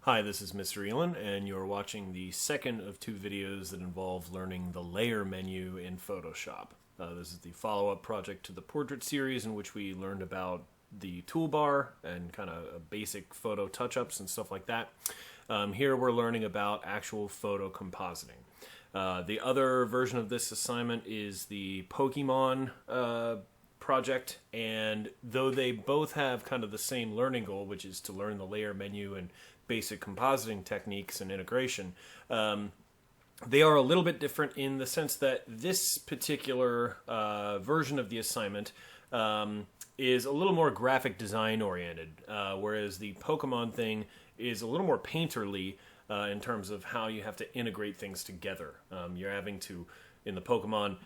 Hi, this is Mr. Elon, and you're watching the second of two videos that involve learning the layer menu in Photoshop. This is the follow-up project to the portrait series in which we learned about the toolbar and kind of basic photo touch-ups and stuff like that. Here we're learning about actual photo compositing. The other version of this assignment is the Pokemon project, and though they both have kind of the same learning goal, which is to learn the layer menu and basic compositing techniques and integration, they are a little bit different in the sense that this particular version of the assignment is a little more graphic design oriented, whereas the Pokemon thing is a little more painterly in terms of how you have to integrate things together. You're having to, in the Pokemon,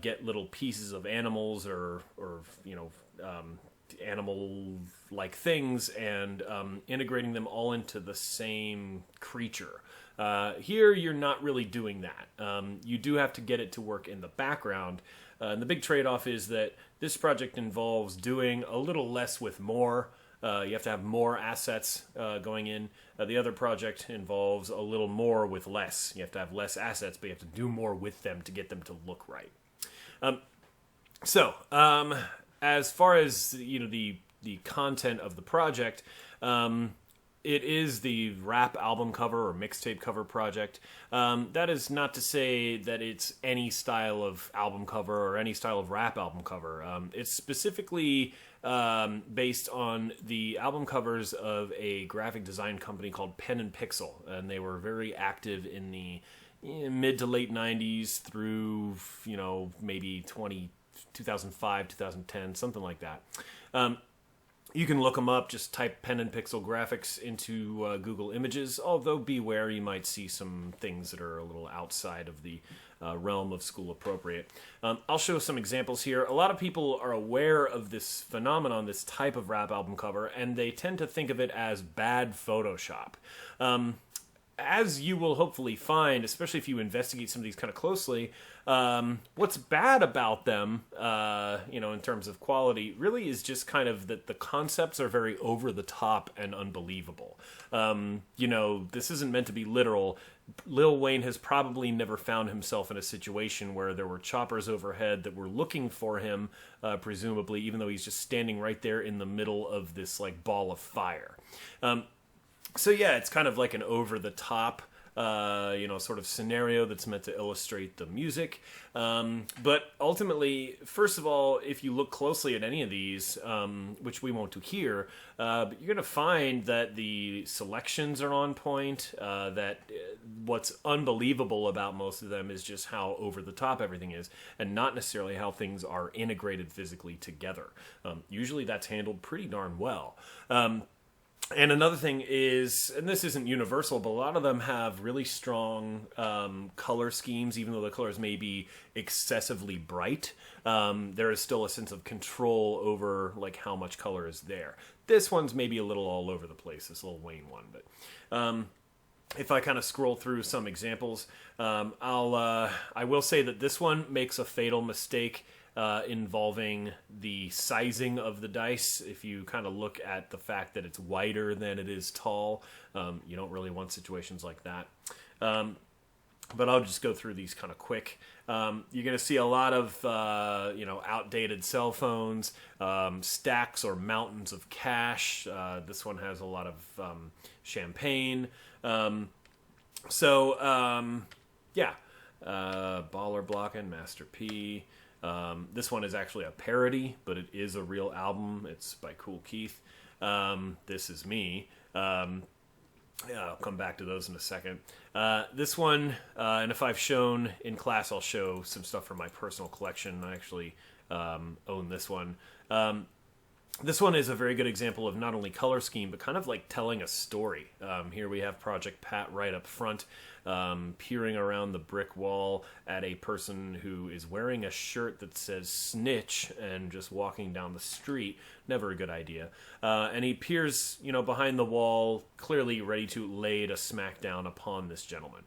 get little pieces of animals or animal-like things and integrating them all into the same creature. Here, you're not really doing that. You do have to get it to work in the background. And the big trade-off is that this project involves doing a little less with more. You have to have more assets going in. The other project involves a little more with less. You have to have less assets, but you have to do more with them to get them to look right. As far as the content of the project, it is the rap album cover or mixtape cover project. That is not to say that it's any style of album cover or any style of rap album cover. It's specifically based on the album covers of a graphic design company called Pen and Pixel, and they were very active in the mid to late 90s through maybe 2005, 2010, something like that. You can look them up, just type Pen and Pixel graphics into Google Images, although beware, you might see some things that are a little outside of the realm of school appropriate. I'll show some examples here. A lot of people are aware of this phenomenon, this type of rap album cover, and they tend to think of it as bad Photoshop. As you will hopefully find, especially if you investigate some of these kind of closely, what's bad about them, in terms of quality, really is just kind of that the concepts are very over the top and unbelievable. This isn't meant to be literal. Lil Wayne has probably never found himself in a situation where there were choppers overhead that were looking for him, presumably, even though he's just standing right there in the middle of this ball of fire. So yeah, it's kind of like an over-the-top, sort of scenario that's meant to illustrate the music. But ultimately, first of all, if you look closely at any of these, which we won't do here, but you're going to find that the selections are on point, that what's unbelievable about most of them is just how over-the-top everything is, and not necessarily how things are integrated physically together. Usually that's handled pretty darn well. And another thing is, and this isn't universal, but a lot of them have really strong color schemes, even though the colors may be excessively bright. There is still a sense of control over how much color is there. This one's maybe a little all over the place, this Lil Wayne one, but if I kind of scroll through some examples, I will say that this one makes a fatal mistake involving the sizing of the dice. If you kind of look at the fact that it's wider than it is tall, you don't really want situations like that. But I'll just go through these kind of quick. You're going to see a lot of outdated cell phones, stacks or mountains of cash. This one has a lot of champagne. Baller Blockin', Master P. This one is actually a parody, but it is a real album. It's by Cool Keith. This is me. I'll come back to those in a second. This one, and if I've shown in class, I'll show some stuff from my personal collection. I actually own this one. This one is a very good example of not only color scheme, but kind of telling a story. Here we have Project Pat right up front, peering around the brick wall at a person who is wearing a shirt that says snitch and just walking down the street. Never a good idea. And he peers, behind the wall, clearly ready to lay a smackdown upon this gentleman.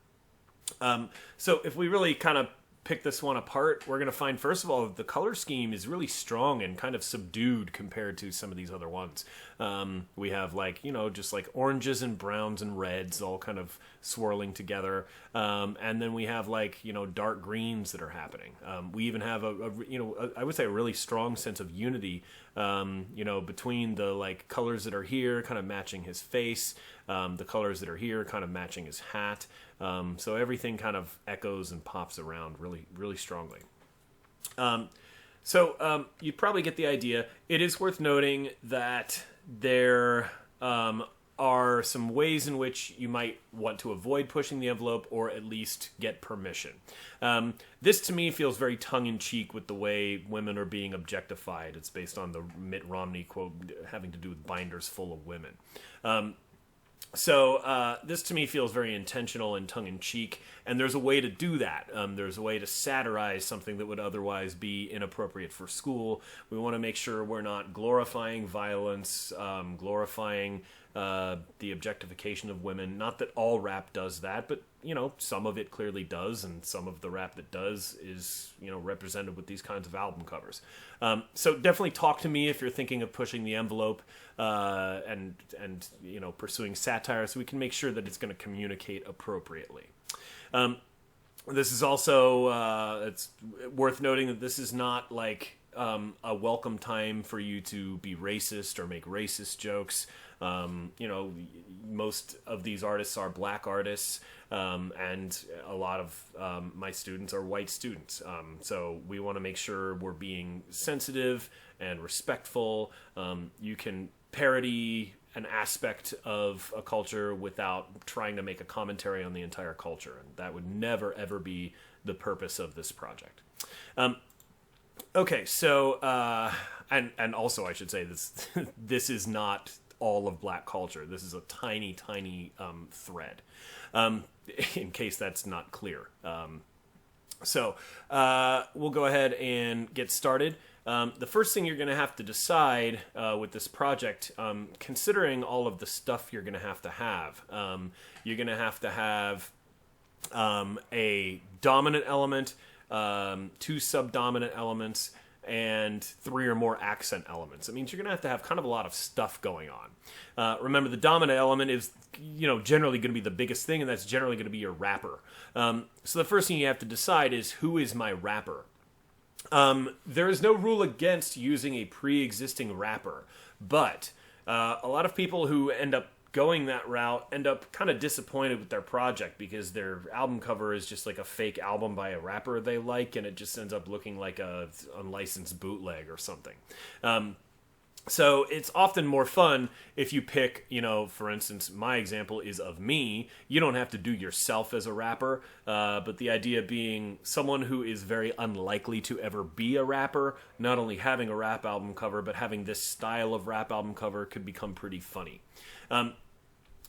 So if we really kind of pick this one apart, we're going to find, first of all, the color scheme is really strong and kind of subdued compared to some of these other ones. We have like, just like oranges and browns and reds all kind of swirling together. And then we have like, dark greens that are happening. We even have I would say a really strong sense of unity, between the like colors that are here kind of matching his face, the colors that are here kind of matching his hat. So everything kind of echoes and pops around really, really strongly. So you probably get the idea. It is worth noting that there are some ways in which you might want to avoid pushing the envelope or at least get permission. This to me feels very tongue-in-cheek with the way women are being objectified. It's based on the Mitt Romney quote having to do with binders full of women. So this to me feels very intentional and tongue-in-cheek, and there's a way to do that. There's a way to satirize something that would otherwise be inappropriate for school. We want to make sure we're not glorifying violence, glorifying the objectification of women. Not that all rap does that, but some of it clearly does, and some of the rap that does is represented with these kinds of album covers. So definitely talk to me if you're thinking of pushing the envelope and pursuing satire, so we can make sure that it's going to communicate appropriately. This is also it's worth noting that this is not like a welcome time for you to be racist or make racist jokes. Most of these artists are black artists, and a lot of my students are white students. So we want to make sure we're being sensitive and respectful. You can parody an aspect of a culture without trying to make a commentary on the entire culture, and that would never, ever be the purpose of this project. Okay, so, and also I should say this is not all of black culture. This is a tiny, tiny thread, in case that's not clear. So we'll go ahead and get started. The first thing you're going to have to decide with this project, considering all of the stuff you're going to have, you're going to have a dominant element, two subdominant elements, and 3 or more accent elements. That means you're going to have kind of a lot of stuff going on. Remember, the dominant element is, generally going to be the biggest thing, and that's generally going to be your rapper. So the first thing you have to decide is, who is my rapper? There is no rule against using a pre-existing rapper, but a lot of people who end up going that route end up kind of disappointed with their project because their album cover is just like a fake album by a rapper they like, and it just ends up looking like a unlicensed bootleg or something. So it's often more fun if you pick, for instance, my example is of me. You don't have to do yourself as a rapper, but the idea being someone who is very unlikely to ever be a rapper, not only having a rap album cover, but having this style of rap album cover could become pretty funny.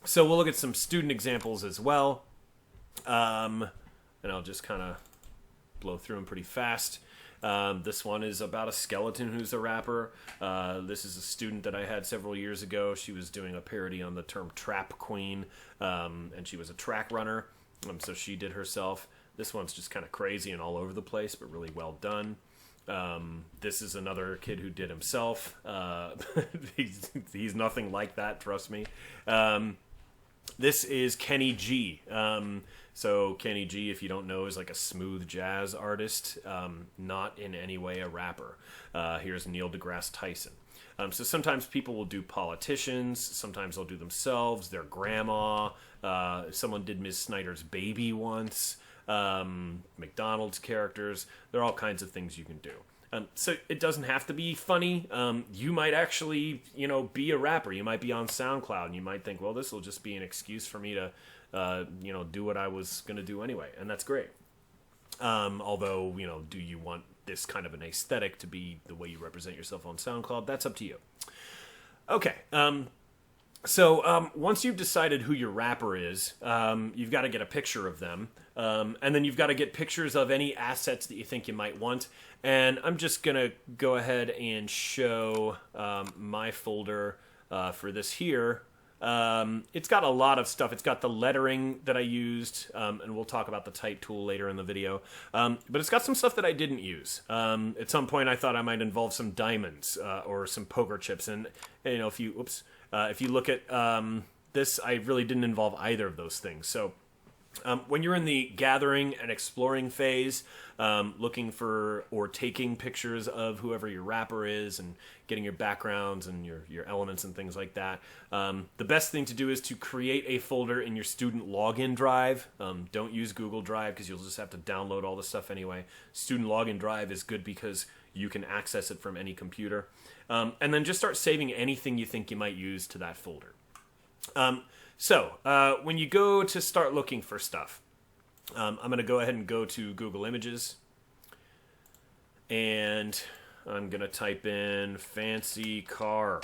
So we'll look at some student examples as well, and I'll just kind of blow through them pretty fast. This one is about a skeleton who's a rapper. This is a student that I had several years ago. She was doing a parody on the term trap queen, and she was a track runner, so she did herself. This one's just kind of crazy and all over the place, but really well done. This is another kid who did himself. He's nothing like that, trust me. This is Kenny G. So Kenny G, if you don't know, is like a smooth jazz artist, not in any way a rapper. Here's Neil deGrasse Tyson. So sometimes people will do politicians, sometimes they'll do themselves, their grandma. Someone did Ms. Snyder's baby once. McDonald's characters. There are all kinds of things you can do. So it doesn't have to be funny. You might actually, be a rapper. You might be on SoundCloud, and you might think, well, this will just be an excuse for me to, do what I was going to do anyway, and that's great. Although, do you want this kind of an aesthetic to be the way you represent yourself on SoundCloud? That's up to you. Okay. So once you've decided who your rapper is, you've got to get a picture of them. And then you've got to get pictures of any assets that you think you might want. And I'm just going to go ahead and show my folder for this here. It's got a lot of stuff. It's got the lettering that I used, and we'll talk about the type tool later in the video. But it's got some stuff that I didn't use. At some point, I thought I might involve some diamonds or some poker chips, and you know, if you look at this, I really didn't involve either of those things. So when you're in the gathering and exploring phase, looking for or taking pictures of whoever your rapper is and getting your backgrounds and your elements and things like that, the best thing to do is to create a folder in your student login drive. Don't use Google Drive because you'll just have to download all the stuff anyway. Student login drive is good because you can access it from any computer. And then just start saving anything you think you might use to that folder. So when you go to start looking for stuff, I'm going to go ahead and go to Google Images, and I'm going to type in fancy car.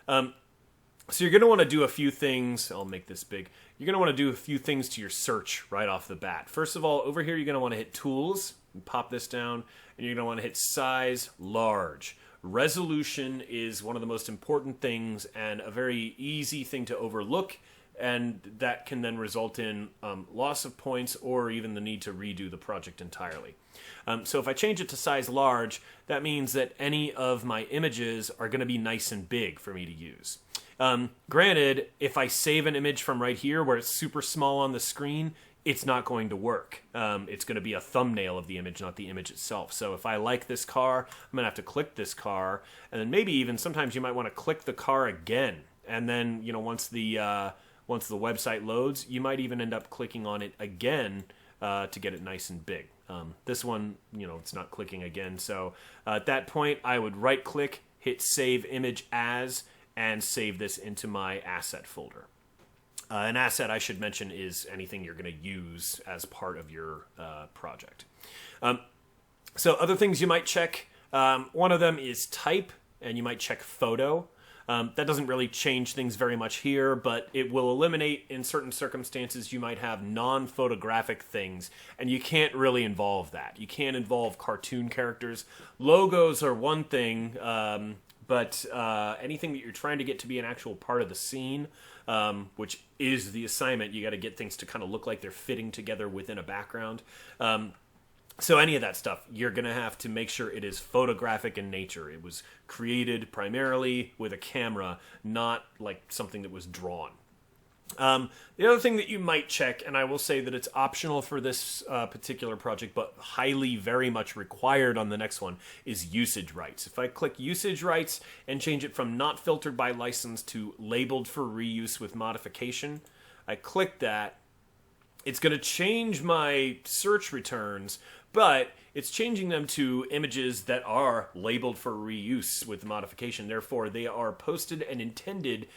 So you're going to want to do a few things. I'll make this big. You're going to want to do a few things to your search right off the bat. First of all, over here you're going to want to hit Tools, and pop this down, and you're going to want to hit Size Large. Resolution is one of the most important things and a very easy thing to overlook, and that can then result in loss of points or even the need to redo the project entirely. So if I change it to size large, that means that any of my images are going to be nice and big for me to use. Granted, if I save an image from right here where it's super small on the screen, it's not going to work. It's going to be a thumbnail of the image, not the image itself. So if I like this car, I'm going to have to click this car, and then maybe even sometimes you might want to click the car again. And then, you know, once the website loads, you might even end up clicking on it again to get it nice and big. This one, you know, it's not clicking again. So at that point, I would right-click, hit Save Image As, and save this into my asset folder. An asset, I should mention, is anything you're going to use as part of your project. So other things you might check, one of them is type, and you might check photo. That doesn't really change things very much here, but it will eliminate, in certain circumstances, you might have non-photographic things, and you can't really involve that. You can't involve cartoon characters. Logos are one thing, but anything that you're trying to get to be an actual part of the scene, which is the assignment, you got to get things to kind of look like they're fitting together within a background. So any of that stuff, you're going to have to make sure it is photographic in nature. It was created primarily with a camera, not like something that was drawn. The other thing that you might check, and I will say that it's optional for this particular project, but highly, very much required on the next one, is usage rights. If I click usage rights and change it from not filtered by license to labeled for reuse with modification, I click that, it's going to change my search returns, but it's changing them to images that are labeled for reuse with modification. Therefore, they are posted and intended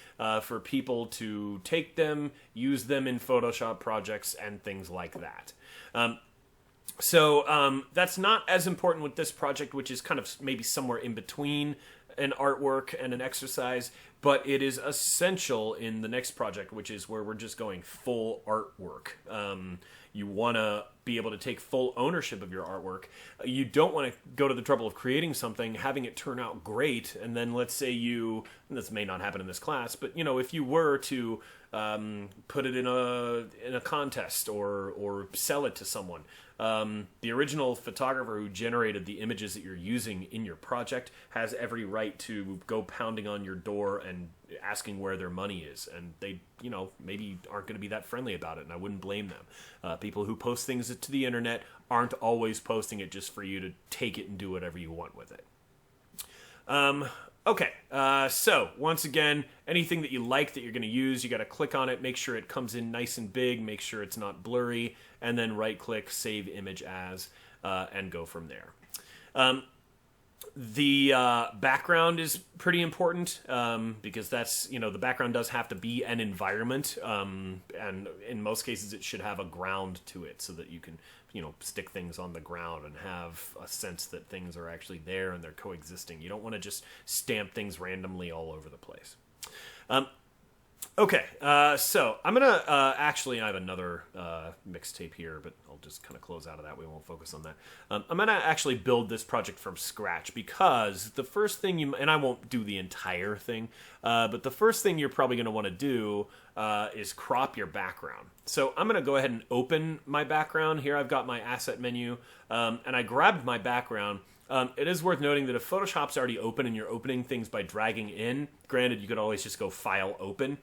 for people to take them, use them in Photoshop projects, and things like that. So that's not as important with this project, which is kind of maybe somewhere in between an artwork and an exercise, but it is essential in the next project, which is where we're just going full artwork. You want to be able to take full ownership of your artwork. You don't want to go to the trouble of creating something, having it turn out great, and then let's say you, and this may not happen in this class, but you know, if you were to put it in a contest or sell it to someone, the original photographer who generated the images that you're using in your project has every right to go pounding on your door and asking where their money is, and they, you know, maybe aren't going to be that friendly about it, and I wouldn't blame them. People who post things to the internet aren't always posting it just for you to take it and do whatever you want with it. Okay, so once again, anything that you like that you're going to use, you got to click on it, make sure it comes in nice and big, make sure it's not blurry, and then right-click, save image as, and go from there. The background is pretty important because that's, you know, the background does have to be an environment, and in most cases it should have a ground to it so that you can, you know, stick things on the ground and have a sense that things are actually there and they're coexisting. You don't want to just stamp things randomly all over the place. Okay, so I'm gonna actually I have another mixtape here, but I'll just kind of close out of that. We won't focus on that. I'm gonna actually build this project from scratch because the first thing and I won't do the entire thing, but the first thing you're probably gonna want to do is crop your background. So I'm gonna go ahead and open my background. Here I've got my asset menu, and I grabbed my background. It is worth noting that if Photoshop's already open and you're opening things by dragging in, granted you could always just go File, Open.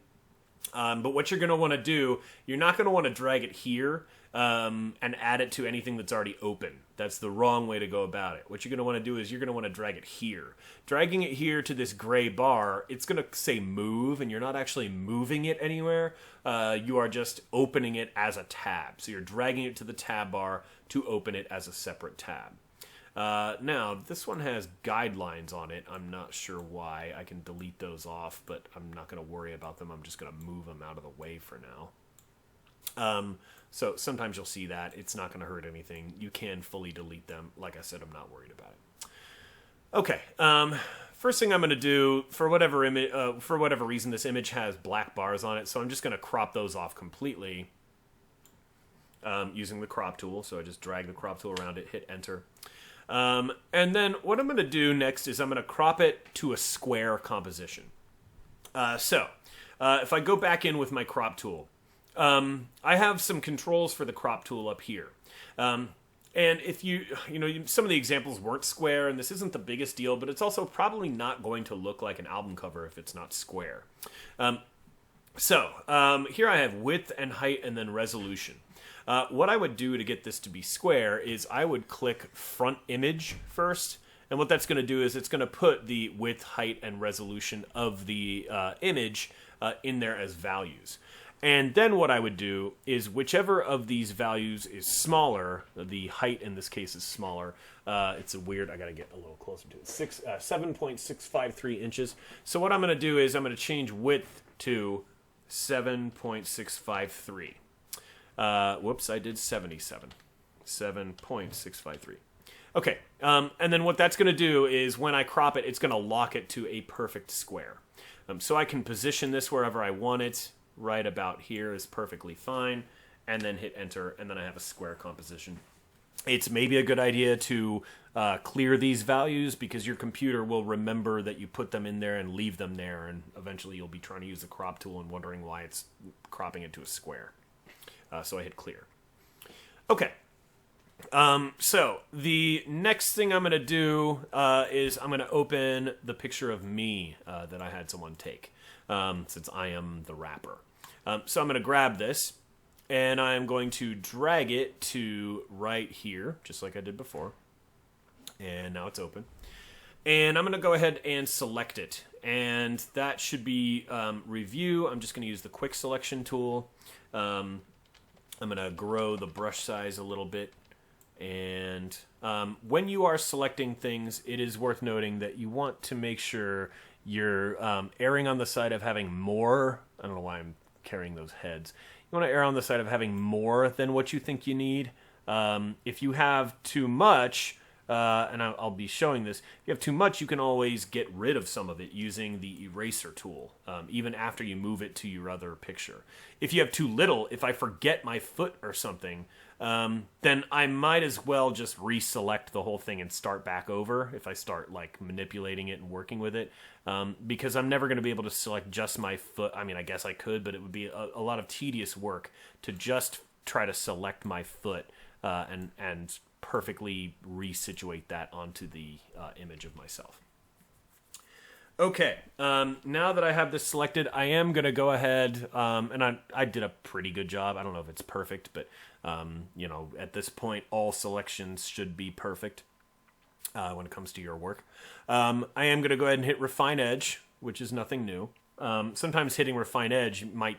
But what you're going to want to do, you're not going to want to drag it here and add it to anything that's already open. That's the wrong way to go about it. What you're going to want to do is you're going to want to drag it here. Dragging it here to this gray bar, it's going to say move, and you're not actually moving it anywhere. You are just opening it as a tab. So you're dragging it to the tab bar to open it as a separate tab. Now, this one has guidelines on it. I'm not sure why. I can delete those off, but I'm not going to worry about them. I'm just going to move them out of the way for now. So sometimes you'll see that. It's not going to hurt anything. You can fully delete them. Like I said, I'm not worried about it. Okay. First thing I'm going to do, for whatever reason, this image has black bars on it, so I'm just going to crop those off completely using the crop tool. So I just drag the crop tool around it, hit enter. And then what I'm going to do next is I'm going to crop it to a square composition. If I go back in with my crop tool, I have some controls for the crop tool up here. And if some of the examples weren't square, and this isn't the biggest deal, but it's also probably not going to look like an album cover if it's not square. Here I have width and height and then resolution. What I would do to get this to be square is I would click front image first, and what that's going to do is it's going to put the width, height, and resolution of the image in there as values. And then what I would do is whichever of these values is smaller, the height in this case is smaller, it's a weird, I got to get a little closer to it, 7.653 inches. So what I'm going to do is I'm going to change width to 7.653. Whoops, I did 77. 7.653. Okay, and then what that's going to do is when I crop it, it's going to lock it to a perfect square. So I can position this wherever I want it. Right about here is perfectly fine. And then hit enter, and then I have a square composition. It's maybe a good idea to clear these values because your computer will remember that you put them in there and leave them there, and eventually you'll be trying to use the crop tool and wondering why it's cropping it to a square. So I hit clear. Okay. So the next thing I'm going to do is I'm going to open the picture of me that I had someone take, since I am the rapper. So I'm going to grab this, and I'm going to drag it to right here, just like I did before. And now it's open. And I'm going to go ahead and select it. And that should be review. I'm just going to use the quick selection tool. I'm going to grow the brush size a little bit. And when you are selecting things, it is worth noting that you want to make sure you're erring on the side of having more. I don't know why I'm carrying those heads. You want to err on the side of having more than what you think you need. If you have too much, and I'll be showing this, if you have too much, you can always get rid of some of it using the eraser tool, even after you move it to your other picture. If you have too little, if I forget my foot or something, then I might as well just reselect the whole thing and start back over if I start like manipulating it and working with it, because I'm never going to be able to select just my foot. I mean, I guess I could, but it would be a lot of tedious work to just try to select my foot and perfectly resituate that onto the image of myself. Okay, now that I have this selected, I am going to go ahead, and I did a pretty good job. I don't know if it's perfect, but, at this point, all selections should be perfect when it comes to your work. I am going to go ahead and hit Refine Edge, which is nothing new. Sometimes hitting Refine Edge might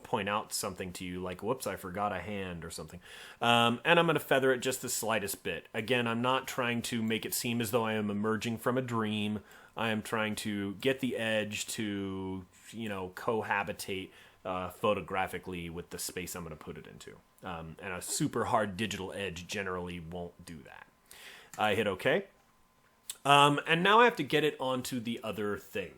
point out something to you like, whoops, I forgot a hand or something. And I'm going to feather it just the slightest bit. Again, I'm not trying to make it seem as though I am emerging from a dream. I am trying to get the edge to, cohabitate photographically with the space I'm going to put it into. And a super hard digital edge generally won't do that. I hit OK. And now I have to get it onto the other thing.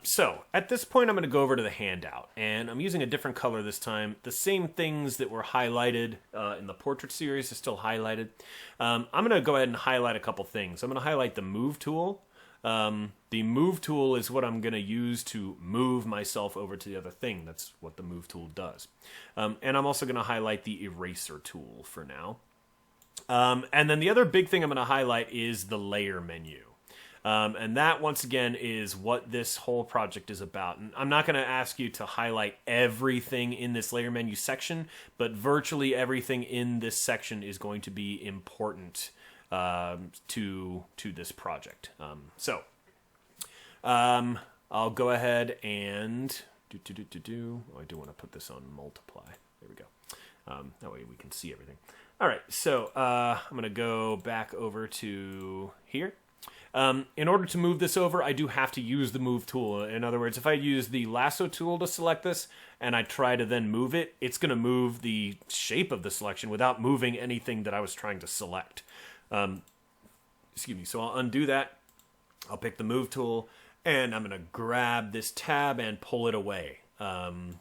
So at this point, I'm going to go over to the handout, and I'm using a different color this time. The same things that were highlighted in the portrait series are still highlighted. I'm going to go ahead and highlight a couple things. I'm going to highlight the move tool. The move tool is what I'm going to use to move myself over to the other thing. That's what the move tool does. And I'm also going to highlight the eraser tool for now. And then the other big thing I'm going to highlight is the layer menu. And that, once again, is what this whole project is about. And I'm not going to ask you to highlight everything in this layer menu section, but virtually everything in this section is going to be important to this project. I'll go ahead and Oh, I do want to put this on multiply. There we go. That way we can see everything. All right, so I'm going to go back over to here. In order to move this over, I do have to use the move tool. In other words, if I use the lasso tool to select this and I try to then move it, it's going to move the shape of the selection without moving anything that I was trying to select. Excuse me. So I'll undo that. I'll pick the move tool and I'm going to grab this tab and pull it away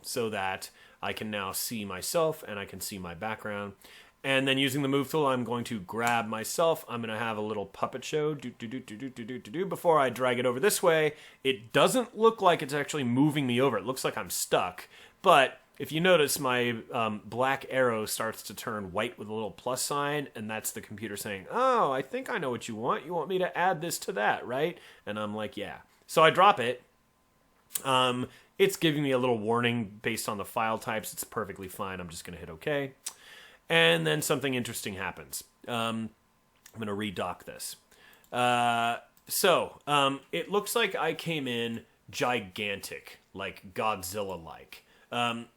so that I can now see myself and I can see my background. And then using the move tool, I'm going to grab myself. I'm going to have a little puppet show before I drag it over this way. It doesn't look like it's actually moving me over. It looks like I'm stuck. But if you notice, my black arrow starts to turn white with a little plus sign, and that's the computer saying, oh, I think I know what you want. You want me to add this to that, right? And I'm like, yeah. So I drop it. It's giving me a little warning based on the file types. It's perfectly fine. I'm just going to hit OK. And then something interesting happens. I'm going to redock this. It looks like I came in gigantic, like Godzilla-like. That's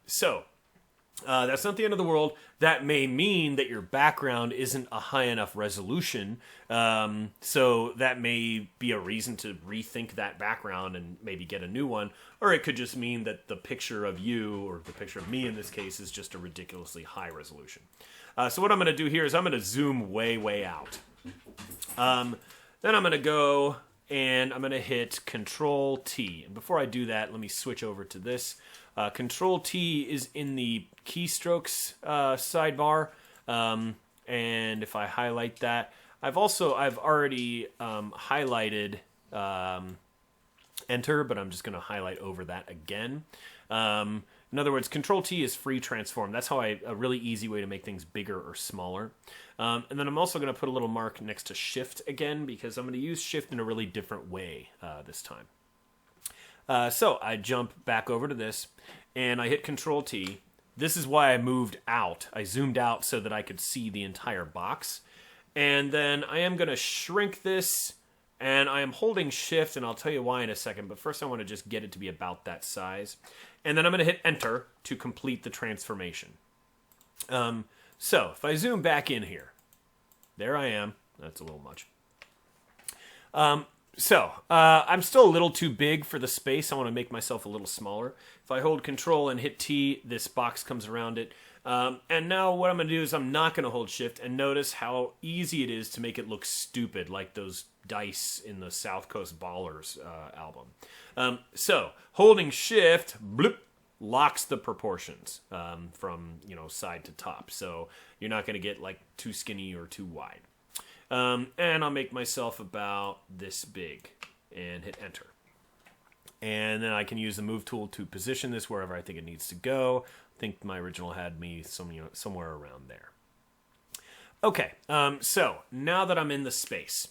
not the end of the world. That may mean that your background isn't a high enough resolution. So that may be a reason to rethink that background and maybe get a new one. Or it could just mean that the picture of you, or the picture of me in this case, is just a ridiculously high resolution. So what I'm going to do here is I'm going to zoom way, way out. Then I'm going to go and I'm going to hit Control-T. And before I do that, let me switch over to this. Control-T is in the keystrokes sidebar. And if I highlight that, I've already highlighted Enter, but I'm just going to highlight over that again. In other words, Control-T is free transform. That's how a really easy way to make things bigger or smaller. And then I'm also going to put a little mark next to Shift again, because I'm going to use Shift in a really different way this time. So I jump back over to this, and I hit Control-T. This is why I moved out. I zoomed out so that I could see the entire box. And then I am going to shrink this, and I am holding Shift, and I'll tell you why in a second. But first I want to just get it to be about that size. And then I'm going to hit Enter to complete the transformation. So if I zoom back in here, there I am. That's a little much. I'm still a little too big for the space. I want to make myself a little smaller. If I hold Control and hit T, this box comes around it. And now what I'm going to do is I'm not going to hold Shift, and notice how easy it is to make it look stupid, like those dice in the South Coast Ballers album. Holding Shift, bloop, locks the proportions from side to top. So you're not going to get like too skinny or too wide. And I'll make myself about this big and hit Enter. And then I can use the Move tool to position this wherever I think it needs to go. I think my original had me somewhere around there. Okay, so now that I'm in the space,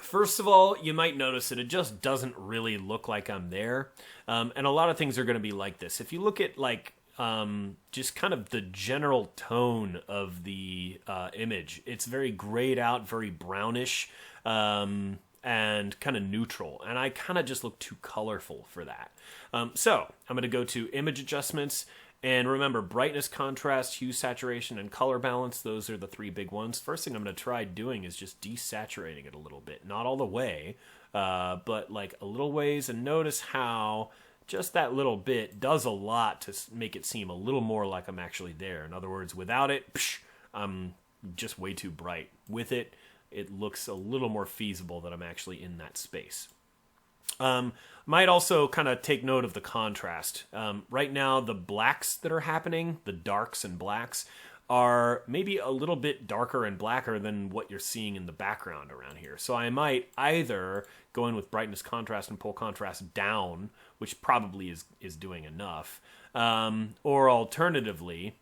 first of all, you might notice that it just doesn't really look like I'm there. And a lot of things are going to be like this. If you look at just kind of the general tone of the image, it's very grayed out, very brownish, and kind of neutral. And I kind of just look too colorful for that. So I'm going to go to Image Adjustments. And remember, brightness, contrast, hue, saturation, and color balance, those are the three big ones. First thing I'm going to try doing is just desaturating it a little bit. Not all the way, but like a little ways. And notice how just that little bit does a lot to make it seem a little more like I'm actually there. In other words, without it, I'm just way too bright. With it, it looks a little more feasible that I'm actually in that space. Might also kind of take note of the contrast. Right now, the blacks that are happening, the darks and blacks, are maybe a little bit darker and blacker than what you're seeing in the background around here. So I might either go in with brightness contrast and pull contrast down, which probably is doing enough, or alternatively,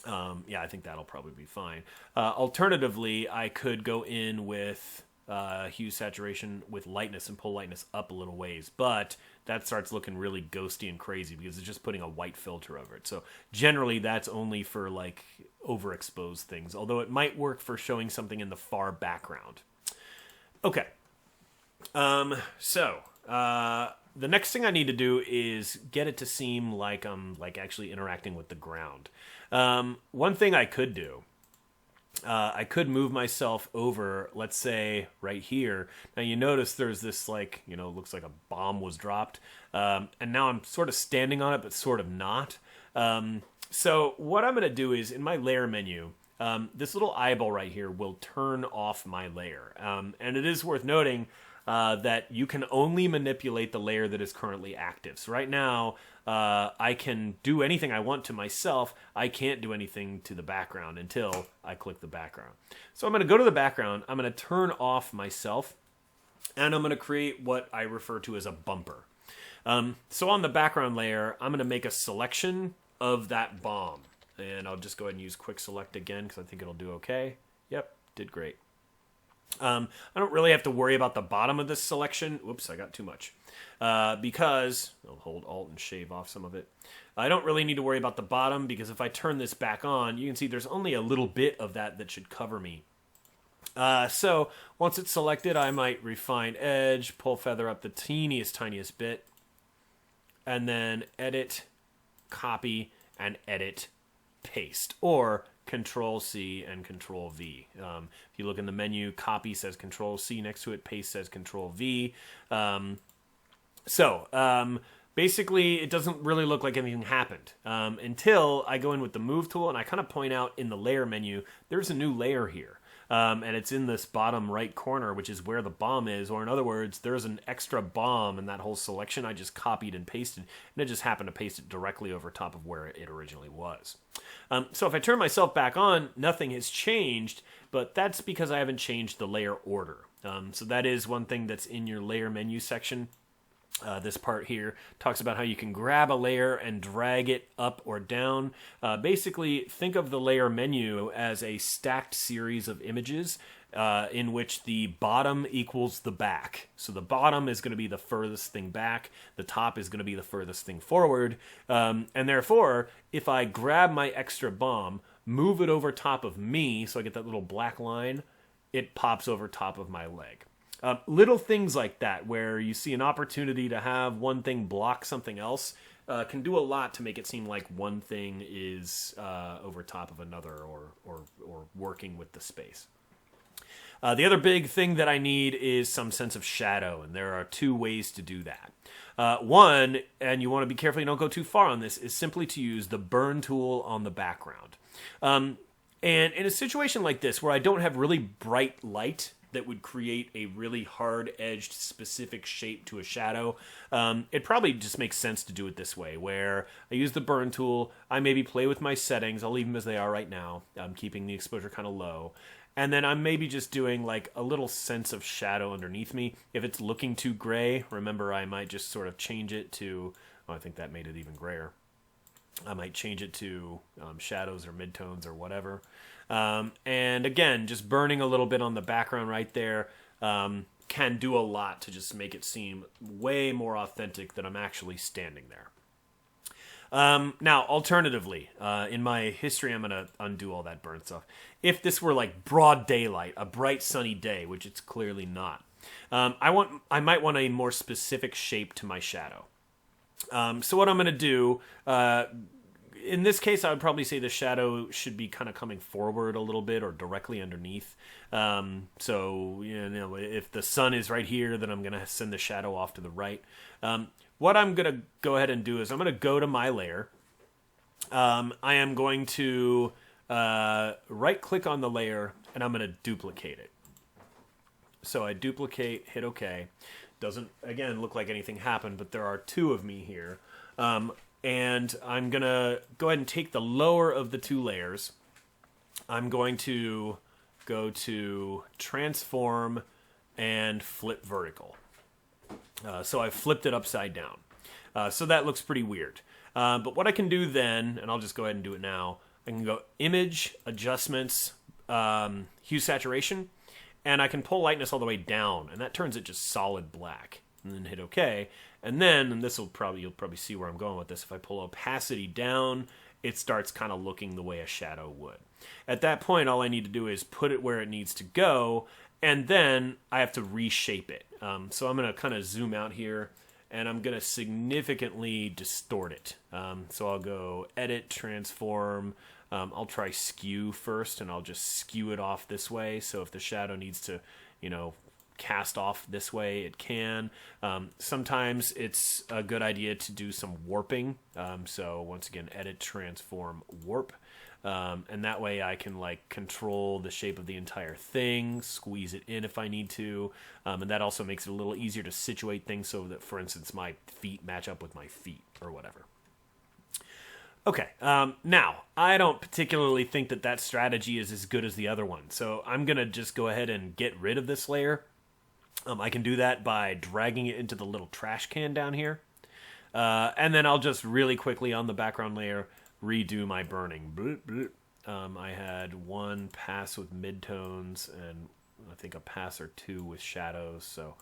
yeah, I think that'll probably be fine. Alternatively, I could go in with hue saturation with lightness and pull lightness up a little ways, but that starts looking really ghosty and crazy because it's just putting a white filter over it. So generally that's only for like overexposed things, although it might work for showing something in the far background. Okay. The next thing I need to do is get it to seem like I'm like actually interacting with the ground. One thing I could do, I could move myself over, let's say, right here. Now, you notice there's this, like, you know, looks like a bomb was dropped. And now I'm sort of standing on it, but sort of not. So what I'm going to do is, in my layer menu, this little eyeball right here will turn off my layer. And it is worth noting that you can only manipulate the layer that is currently active. So right now, I can do anything I want to myself. I can't do anything to the background until I click the background. So I'm going to go to the background. I'm going to turn off myself, and I'm going to create what I refer to as a bumper. So on the background layer, I'm going to make a selection of that bomb. And I'll just go ahead and use quick select again because I think it'll do okay. Yep, did great. I don't really have to worry about the bottom of this selection. Whoops, I got too much. Because, I'll hold Alt and shave off some of it. I don't really need to worry about the bottom because if I turn this back on, you can see there's only a little bit of that should cover me. So once it's selected, I might refine edge, pull feather up the tiniest bit, and then edit, copy, and edit, paste, or Control-C and Control-V. If you look in the menu, copy says Control-C next to it, paste says Control-V. Basically, it doesn't really look like anything happened until I go in with the Move tool and I kind of point out in the layer menu, there's a new layer here. And it's in this bottom right corner, which is where the bomb is, or in other words, there's an extra bomb in that whole selection I just copied and pasted, and it just happened to paste it directly over top of where it originally was. So if I turn myself back on, nothing has changed, but that's because I haven't changed the layer order. So that is one thing that's in your layer menu section. This part here talks about how you can grab a layer and drag it up or down. Basically, think of the layer menu as a stacked series of images in which the bottom equals the back. So the bottom is going to be the furthest thing back. The top is going to be the furthest thing forward. And therefore, if I grab my extra bomb, move it over top of me, so I get that little black line, it pops over top of my leg. Little things like that, where you see an opportunity to have one thing block something else, can do a lot to make it seem like one thing is over top of another or working with the space. The other big thing that I need is some sense of shadow, and there are two ways to do that. One, and you want to be careful you don't go too far on this, is simply to use the burn tool on the background. And in a situation like this, where I don't have really bright light that would create a really hard-edged specific shape to a shadow, it probably just makes sense to do it this way, where I use the burn tool, I maybe play with my settings, I'll leave them as they are right now, I'm keeping the exposure kind of low, and then I'm maybe just doing like a little sense of shadow underneath me. If it's looking too gray, remember I might just sort of change it to, oh, I think that made it even grayer. I might change it to shadows or midtones or whatever. And again, just burning a little bit on the background right there can do a lot to just make it seem way more authentic that I'm actually standing there. Now, alternatively, in my history, I'm going to undo all that burn stuff. If this were like broad daylight, a bright sunny day, which it's clearly not, I might want a more specific shape to my shadow. So what I'm going to do, in this case, I would probably say the shadow should be kind of coming forward a little bit or directly underneath. So, you know, if the sun is right here, then I'm going to send the shadow off to the right. What I'm going to go ahead and do is I'm going to go to my layer. I am going to right-click on the layer, and I'm going to duplicate it. So I duplicate, hit OK. doesn't, again, look like anything happened, but there are two of me here. And I'm going to go ahead and take the lower of the two layers. I'm going to go to transform and flip vertical. So I flipped it upside down. So that looks pretty weird. But what I can do then, and I'll just go ahead and do it now, I can go image, adjustments, hue-saturation, and I can pull lightness all the way down, and that turns it just solid black. And then hit OK. And then, and you'll probably see where I'm going with this, if I pull opacity down, it starts kind of looking the way a shadow would. At that point, all I need to do is put it where it needs to go, and then I have to reshape it. So I'm going to kind of zoom out here, and I'm going to significantly distort it. So I'll go Edit, Transform. I'll try Skew first, and I'll just skew it off this way. So if the shadow needs to, cast off this way, it can. Sometimes it's a good idea to do some warping. So once again, Edit, Transform, Warp. And that way I can control the shape of the entire thing, squeeze it in if I need to. And that also makes it a little easier to situate things so that, for instance, my feet match up with my feet or whatever. Okay, now, I don't particularly think that strategy is as good as the other one. So I'm going to just go ahead and get rid of this layer. I can do that by dragging it into the little trash can down here. And then I'll just really quickly on the background layer redo my burning. I had one pass with midtones and I think a pass or two with shadows. So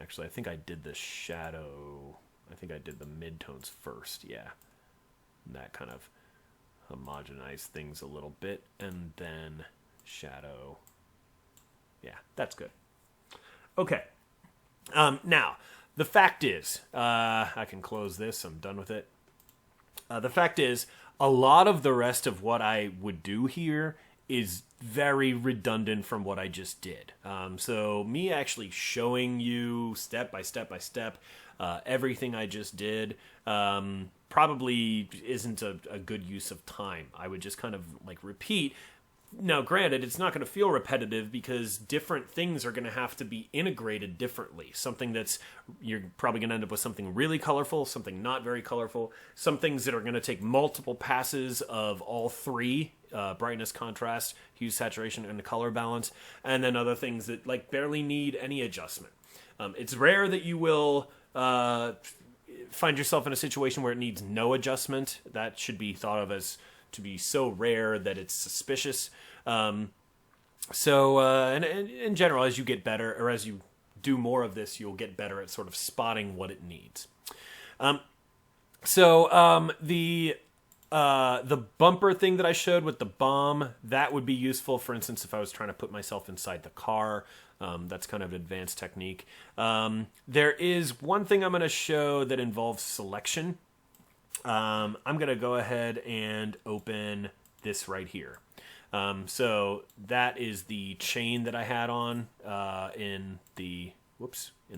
actually, I think I did the shadow. I think I did the midtones first. Yeah, and that kind of homogenized things a little bit, and then shadow. Yeah, that's good. Okay. Now, the fact is, I can close this. I'm done with it. The fact is, a lot of the rest of what I would do here is very redundant from what I just did. So me actually showing you step by step by step everything I just did probably isn't a good use of time. I would just kind of repeat. Now, granted, it's not going to feel repetitive because different things are going to have to be integrated differently. You're probably going to end up with something really colorful, something not very colorful, some things that are going to take multiple passes of all three, brightness, contrast, hue, saturation, and the color balance, and then other things that barely need any adjustment. It's rare that you will find yourself in a situation where it needs no adjustment. That should be thought of as to be so rare that it's suspicious. And in general, as you get better, or as you do more of this, you'll get better at sort of spotting what it needs. The bumper thing that I showed with the bomb, that would be useful, for instance, if I was trying to put myself inside the car. That's kind of an advanced technique. There is one thing I'm going to show that involves selection. I'm going to go ahead and open this right here. So that is the chain that I had on in the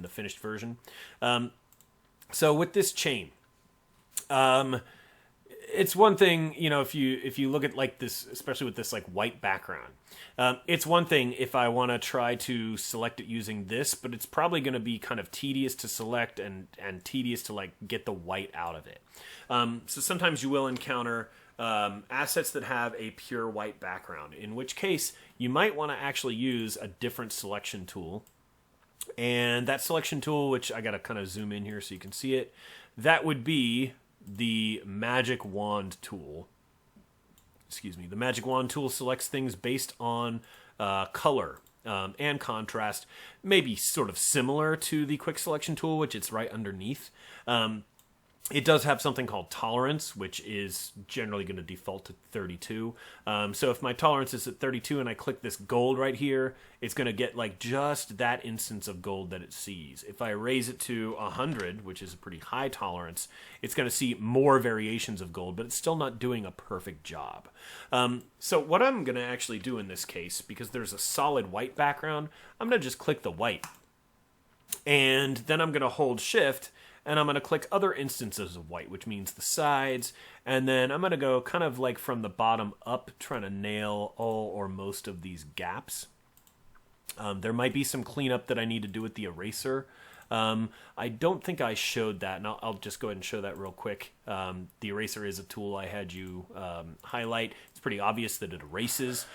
finished version. So with this chain, it's one thing, if you look at this, especially with this white background, it's one thing if I want to try to select it using this, but it's probably going to be kind of tedious to select and tedious to get the white out of it. So sometimes you will encounter assets that have a pure white background, in which case you might want to actually use a different selection tool. And that selection tool, which I got to kind of zoom in here so you can see it, that would be the magic wand tool. The magic wand tool selects things based on color and contrast, maybe sort of similar to the quick selection tool, which it's right underneath. It does have something called tolerance, which is generally going to default to 32. So if my tolerance is at 32 and I click this gold right here, it's going to get just that instance of gold that it sees. If I raise it to 100, which is a pretty high tolerance, it's going to see more variations of gold, but it's still not doing a perfect job. So what I'm going to actually do in this case, because there's a solid white background, I'm going to just click the white. And then I'm going to hold Shift, and I'm going to click other instances of white, which means the sides, and then I'm going to go kind of from the bottom up, trying to nail all or most of these gaps. There might be some cleanup that I need to do with the eraser. I don't think I showed that, and I'll just go ahead and show that real quick. The eraser is a tool I had you highlight. It's pretty obvious that it erases.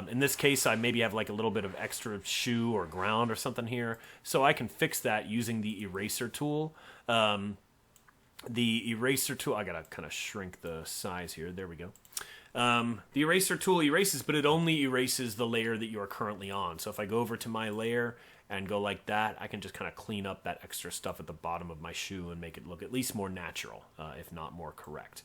In this case, I maybe have like a little bit of extra shoe or ground or something here, so I can fix that using the eraser tool. The eraser tool, I gotta kind of shrink the size here. There we go. The eraser tool erases, but it only erases the layer that you are currently on. So if I go over to my layer and go like that, I can just kind of clean up that extra stuff at the bottom of my shoe and make it look at least more natural, if not more correct.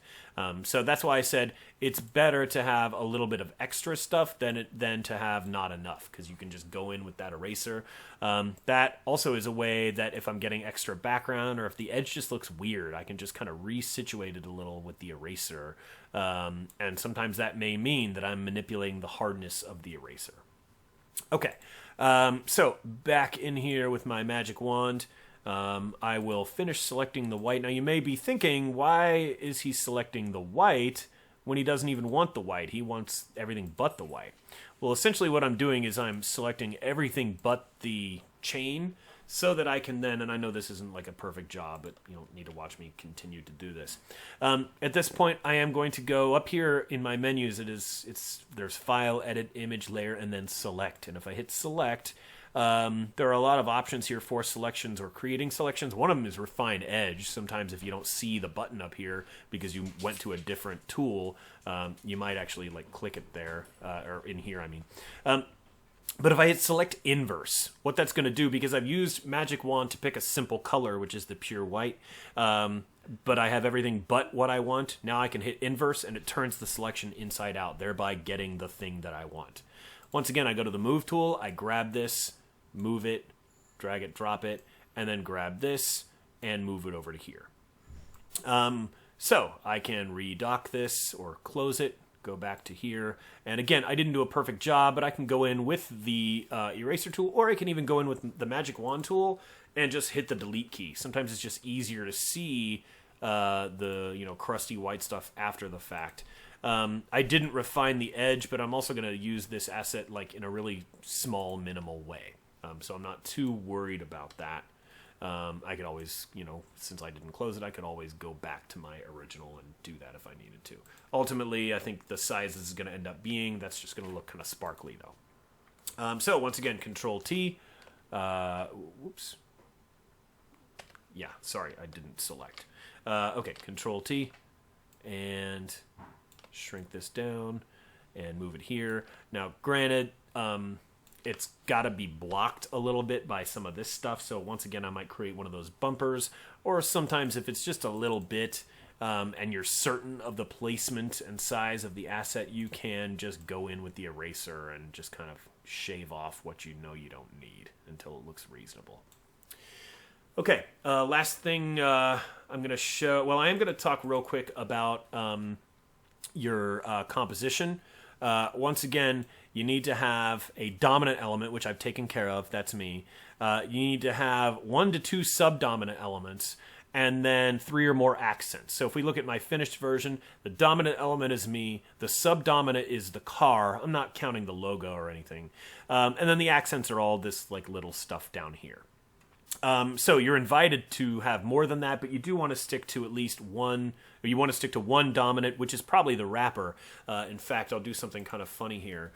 So that's why I said it's better to have a little bit of extra stuff than to have not enough, because you can just go in with that eraser. That also is a way that if I'm getting extra background or if the edge just looks weird, I can just kind of resituate it a little with the eraser. And sometimes that may mean that I'm manipulating the hardness of the eraser. Okay, so back in here with my magic wand, I will finish selecting the white. Now you may be thinking, why is he selecting the white when he doesn't even want the white? He wants everything but the white. Well, essentially what I'm doing is I'm selecting everything but the chain, so that I can then, and I know this isn't like a perfect job, but you don't need to watch me continue to do this. At this point, I am going to go up here in my menus. There's File, Edit, Image, Layer, and then Select. And if I hit Select, there are a lot of options here for selections or creating selections. One of them is Refine Edge. Sometimes if you don't see the button up here because you went to a different tool, you might actually like click it there, or in here, I mean. But if I hit Select Inverse, what that's going to do, because I've used Magic Wand to pick a simple color, which is the pure white, but I have everything but what I want, now I can hit Inverse and it turns the selection inside out, thereby getting the thing that I want. Once again, I go to the Move tool, I grab this, move it, drag it, drop it, and then grab this and move it over to here. So I can redock this or close it, go back to here, and again, I didn't do a perfect job, but I can go in with the eraser tool, or I can even go in with the Magic Wand tool and just hit the delete key. Sometimes it's just easier to see the crusty white stuff after the fact. I didn't refine the edge, but I'm also going to use this asset like in a really small, minimal way, so I'm not too worried about that. I could always, since I didn't close it, I could always go back to my original and do that if I needed to. Ultimately, I think the size this is going to end up being, that's just going to look kind of sparkly, though. So, once again, Control-T. Whoops. Yeah, sorry, I didn't select. Okay, Control-T. And shrink this down and move it here. Now, granted, it's got to be blocked a little bit by some of this stuff. So once again, I might create one of those bumpers, or sometimes if it's just a little bit and you're certain of the placement and size of the asset, you can just go in with the eraser and just kind of shave off what you know you don't need until it looks reasonable. Okay, last thing I'm going to show, well, I am going to talk real quick about your composition. Once again, you need to have a dominant element, which I've taken care of, that's me. You need to have 1 to 2 subdominant elements, and then 3 or more accents. So if we look at my finished version, the dominant element is me, the subdominant is the car, I'm not counting the logo or anything, and then the accents are all this like little stuff down here. So you're invited to have more than that, but you do want to stick to at least one, or you want to stick to one dominant, which is probably the wrapper. In fact, I'll do something kind of funny here.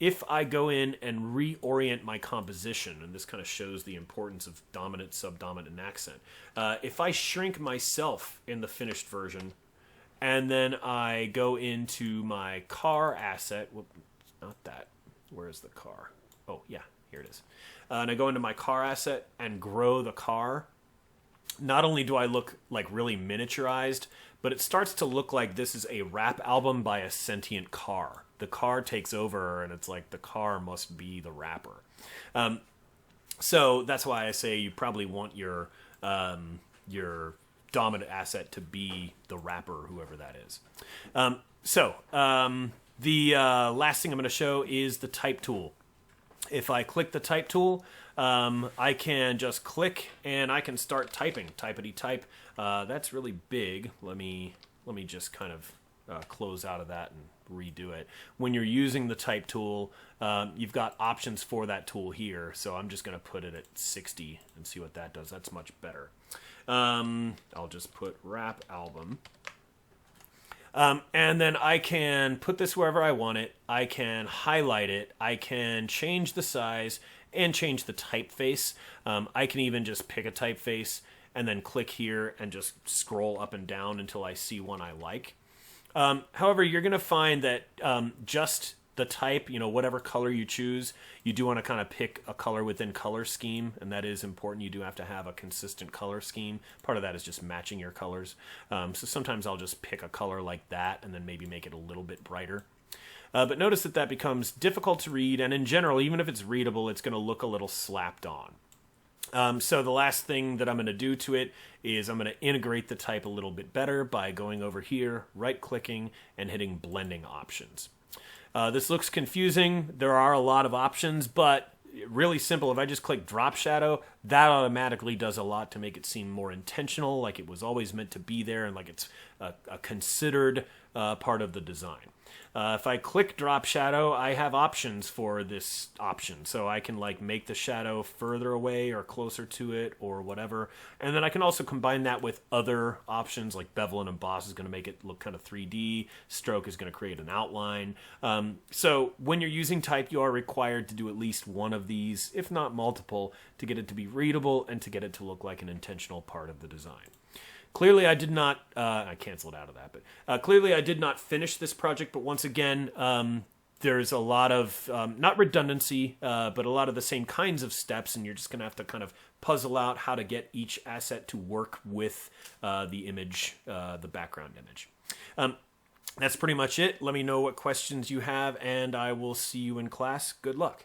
If I go in and reorient my composition, and this kind of shows the importance of dominant, subdominant, and accent. If I shrink myself in the finished version, and then I go into my car asset, whoop, not that, where's the car? Oh, yeah, here it is. And I go into my car asset and grow the car. Not only do I look like really miniaturized, but it starts to look like this is a rap album by a sentient car. The car takes over, and it's like the car must be the rapper. So that's why I say you probably want your dominant asset to be the rapper, whoever that is. The last thing I'm going to show is the type tool. If I click the type tool, I can just click and I can start typing. Typity type. That's really big. Let me just kind of close out of that and redo it. When you're using the type tool, you've got options for that tool here. So I'm just going to put it at 60 and see what that does. That's much better. I'll just put wrap album. And then I can put this wherever I want it. I can highlight it. I can change the size and change the typeface. I can even just pick a typeface and then click here and just scroll up and down until I see one I like. However, you're going to find that just the type, whatever color you choose, you do want to kind of pick a color within color scheme, and that is important. You do have to have a consistent color scheme. Part of that is just matching your colors. So sometimes I'll just pick a color like that and then maybe make it a little bit brighter. But notice that becomes difficult to read, and in general, even if it's readable, it's going to look a little slapped on. So the last thing that I'm going to do to it is I'm going to integrate the type a little bit better by going over here, right-clicking, and hitting blending options. This looks confusing. There are a lot of options, but really simple. If I just click drop shadow, that automatically does a lot to make it seem more intentional, like it was always meant to be there and like it's a considered part of the design. If I click drop shadow, I have options for this option. So I can make the shadow further away or closer to it or whatever. And then I can also combine that with other options like bevel and emboss is going to make it look kind of 3D. Stroke is going to create an outline. So when you're using type, you are required to do at least one of these, if not multiple, to get it to be readable and to get it to look like an intentional part of the design. Clearly, I did not, I canceled out of that, but clearly I did not finish this project, but once again, there's a lot of, not redundancy, but a lot of the same kinds of steps, and you're just going to have to kind of puzzle out how to get each asset to work with the image, the background image. That's pretty much it. Let me know what questions you have, and I will see you in class. Good luck.